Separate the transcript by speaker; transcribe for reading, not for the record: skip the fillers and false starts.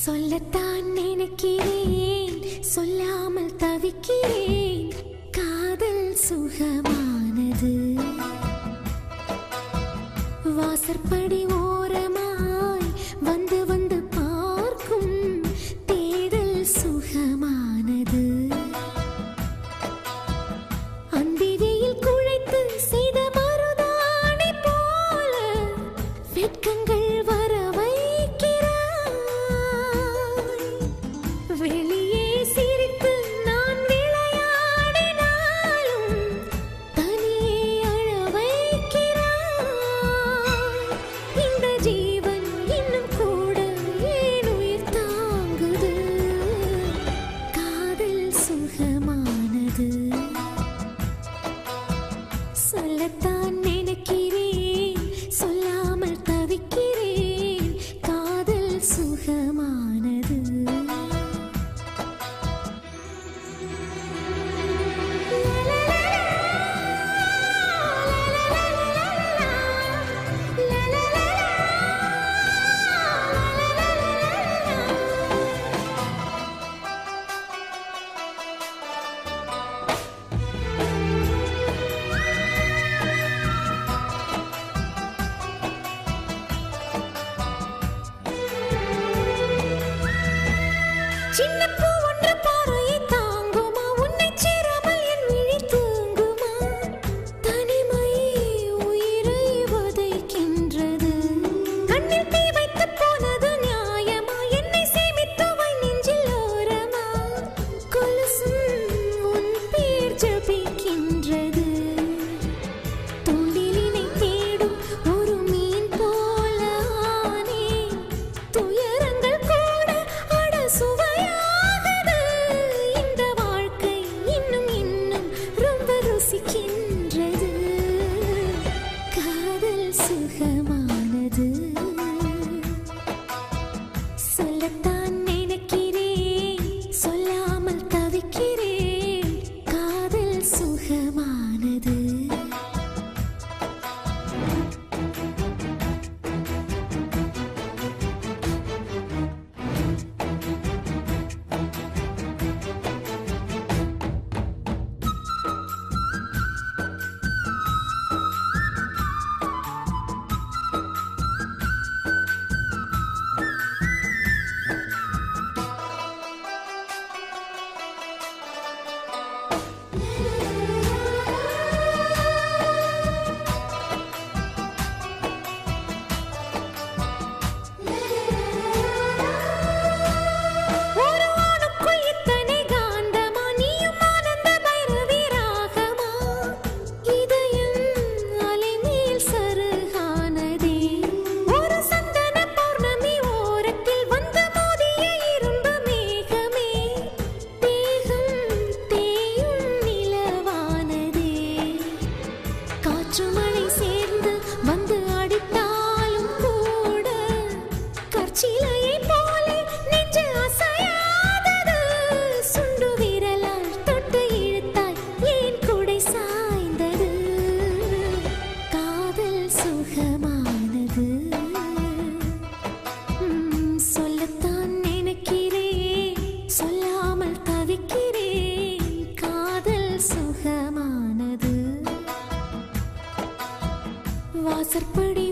Speaker 1: சொல்லத்தான் நினைக்கிறேன், சொல்லாமல் தவிக்கிறேன். காதல் சுகமானது. வாசற்படி ஓரமாய் வந்து வந்து பார்க்கும் தேடல் சுகமானது. அந்திரியில் குழைத்து செய்த மருதாணி போல வெட்கங்கள் வர வைக்கிறாய். வெளியே சிரித்து நான் விளையாடினாலும் தனியே அழ வைக்கிறாய். இந்த ஜீவன் இன்னும் கூட ஏன் உயிர் தாங்குது? காதல் சுகமானது. சொல்லத்தான் நினைக்கிறேன், சொல்லாமல் தவிக்கிறேன். காதல் சுகமானது. சின்ன பூ ஒன்று பார்வையை தாங்குமா? உன்னை சேராமல் என் விழி தூங்குமா? தனிமை உயிரை வதைக்கின்றது. கண்ணில் தீ வைத்து போனது நியாயமா? என்னை சேமித்து வை நெஞ்சில் ஓரமா? கொலுசும் உன் பேர் ஜபிக்கின்றது. தூண்டிலினை தேடும் ஒரு மீன் போல ஆனேன். துயரங்கள் கூட அட சுவையாகுது. இந்த வாழ்க்கை இன்னும் இன்னும் ரொம்ப ருசிக்கின்றது. காதல் சுகமானது. சொல்லத்தான் நினைக்கிறேன், சொல்லாமல் தவிக்கிறேன். காதல் சுகமானது. ஒரு ஆணுக்குள் இத்தனை காந்தமா? நீயும் ஆனந்த பைரவி ராகமா? இதயம் அலைமேல் சருகானதே. ஒரு சந்தன பௌர்ணமி ஓரத்தில் வந்து மோதிய இரும்பு மேகமே. தேகம் தேயும் நிலவானதே. காற்று மழை சேர்ந்து வந்து அடித்தாலும் கூட கற்சிலையை போலே நெஞ்சு அசையாதது. சுண்டு விரலால் தொட்டு இழுத்தாய் ஏன் குடை சாய்ந்தது? காதல் சுகமானது. சொல்லத்தான் நினைக்கிறேன், சொல்லாமல் தவிக்கிறேன். காதல் சுகமானது. வாசற்படி